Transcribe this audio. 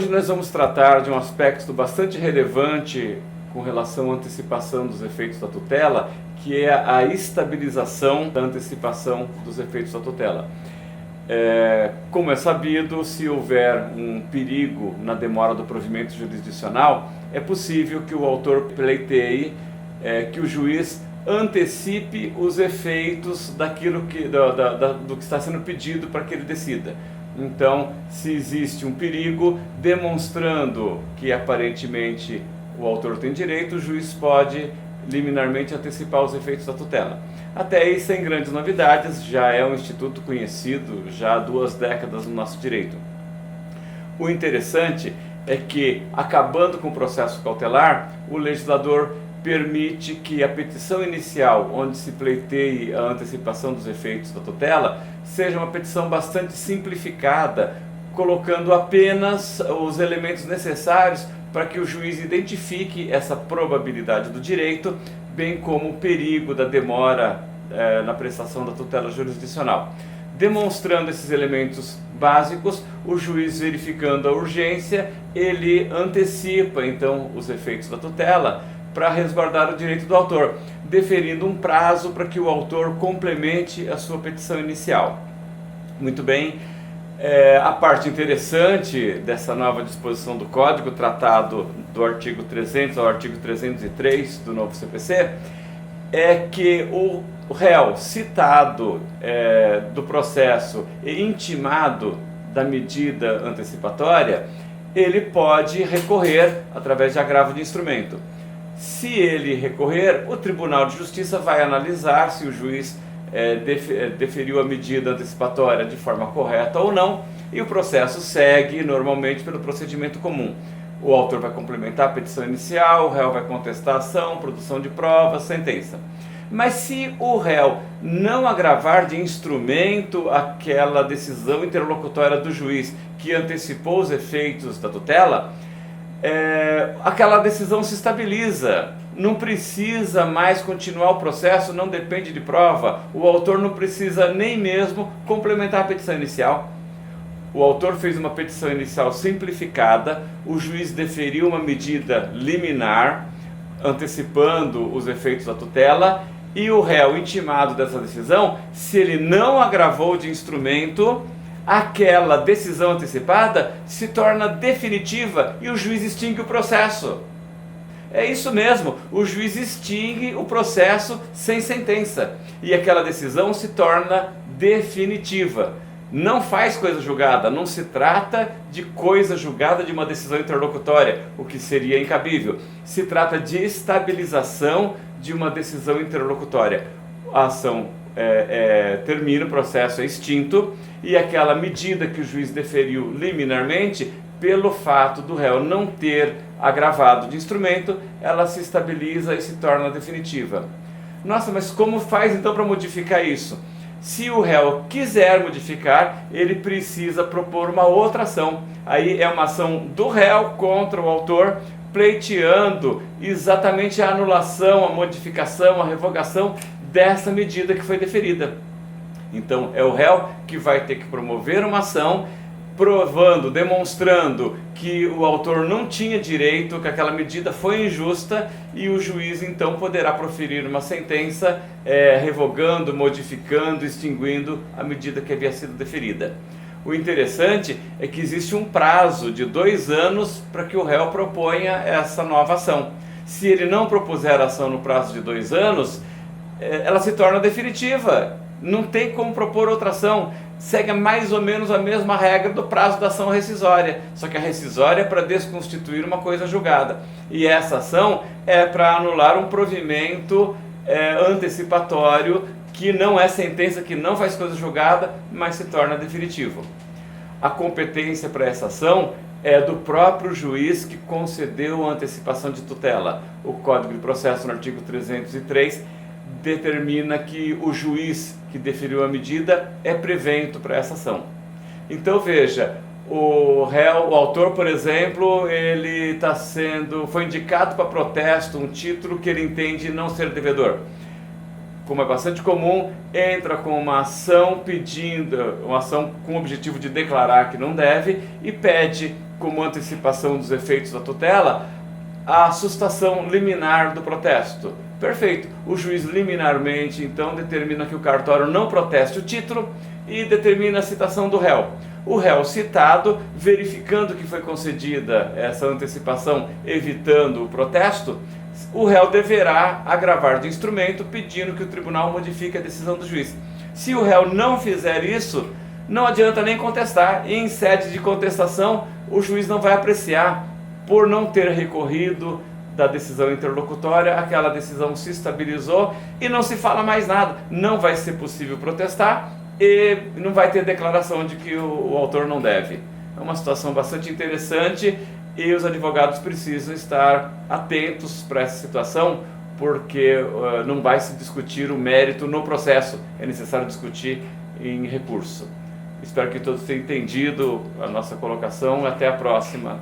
Hoje nós vamos tratar de um aspecto bastante relevante com relação à antecipação dos efeitos da tutela, que é a estabilização da antecipação dos efeitos da tutela. Como é sabido, se houver um perigo na demora do provimento jurisdicional, é possível que o autor pleiteie que o juiz antecipe os efeitos daquilo do que está sendo pedido para que ele decida. Então, se existe um perigo, demonstrando que aparentemente o autor tem direito, o juiz pode liminarmente antecipar os efeitos da tutela. Até aí, sem grandes novidades, já é um instituto conhecido já há 2 décadas no nosso direito. O interessante é que, acabando com o processo cautelar, o legislador permite que a petição inicial, onde se pleiteie a antecipação dos efeitos da tutela, seja uma petição bastante simplificada, colocando apenas os elementos necessários para que o juiz identifique essa probabilidade do direito, bem como o perigo da demora na prestação da tutela jurisdicional. Demonstrando esses elementos básicos, o juiz, verificando a urgência, ele antecipa então os efeitos da tutela para resguardar o direito do autor, deferindo um prazo para que o autor complemente a sua petição inicial. Muito bem, a parte interessante dessa nova disposição do Código, tratado do artigo 300 ao artigo 303 do novo CPC, é que o réu citado do processo e intimado da medida antecipatória, ele pode recorrer através de agravo de instrumento. Se ele recorrer, o Tribunal de Justiça vai analisar se o juiz deferiu a medida antecipatória de forma correta ou não, e o processo segue normalmente pelo procedimento comum. O autor vai complementar a petição inicial, o réu vai contestar a ação, produção de provas, sentença. Mas se o réu não agravar de instrumento aquela decisão interlocutória do juiz que antecipou os efeitos da tutela, aquela decisão se estabiliza, não precisa mais continuar o processo, não depende de prova, o autor não precisa nem mesmo complementar a petição inicial. O autor fez uma petição inicial simplificada, o juiz deferiu uma medida liminar, antecipando os efeitos da tutela, e o réu intimado dessa decisão, se ele não agravou de instrumento, aquela decisão antecipada se torna definitiva e o juiz extingue o processo. É isso mesmo, o juiz extingue o processo sem sentença e aquela decisão se torna definitiva. Não faz coisa julgada, não se trata de coisa julgada de uma decisão interlocutória, o que seria incabível. Se trata de estabilização de uma decisão interlocutória. A ação termina, o processo é extinto e aquela medida que o juiz deferiu liminarmente, pelo fato do réu não ter agravado de instrumento, ela se estabiliza e se torna definitiva. Nossa, mas como faz então para modificar isso? Se o réu quiser modificar, ele precisa propor uma outra ação. Aí é uma ação do réu contra o autor, pleiteando exatamente a anulação, a modificação, a revogação dessa medida que foi deferida. Então é o réu que vai ter que promover uma ação, provando, demonstrando que o autor não tinha direito, que aquela medida foi injusta, e o juiz então poderá proferir uma sentença revogando, modificando, extinguindo a medida que havia sido deferida. O interessante é que existe um prazo de 2 anos para que o réu proponha essa nova ação. Se ele não propuser a ação no prazo de 2 anos, ela se torna definitiva. Não tem como propor outra ação. Segue mais ou menos a mesma regra do prazo da ação rescisória, só que a rescisória é para desconstituir uma coisa julgada, e essa ação é para anular um provimento antecipatório que não é sentença, que não faz coisa julgada, mas se torna definitivo. A competência para essa ação é do próprio juiz que concedeu a antecipação de tutela. O Código de Processo, no artigo 303, determina que o juiz que deferiu a medida é prevento para essa ação. Então veja, o réu, o autor, por exemplo, ele foi indicado para protesto um título que ele entende não ser devedor. Como é bastante comum, entra com uma ação com o objetivo de declarar que não deve e pede como antecipação dos efeitos da tutela, a sustação liminar do protesto. Perfeito. O juiz liminarmente, então, determina que o cartório não proteste o título e determina a citação do réu. O réu citado, verificando que foi concedida essa antecipação, evitando o protesto, o réu deverá agravar de instrumento pedindo que o tribunal modifique a decisão do juiz. Se o réu não fizer isso, não adianta nem contestar, e em sede de contestação o juiz não vai apreciar, por não ter recorrido da decisão interlocutória, aquela decisão se estabilizou e não se fala mais nada, não vai ser possível protestar e não vai ter declaração de que o autor não deve. É uma situação bastante interessante e os advogados precisam estar atentos para essa situação, porque não vai se discutir o mérito no processo, é necessário discutir em recurso. Espero que todos tenham entendido a nossa colocação. Até a próxima.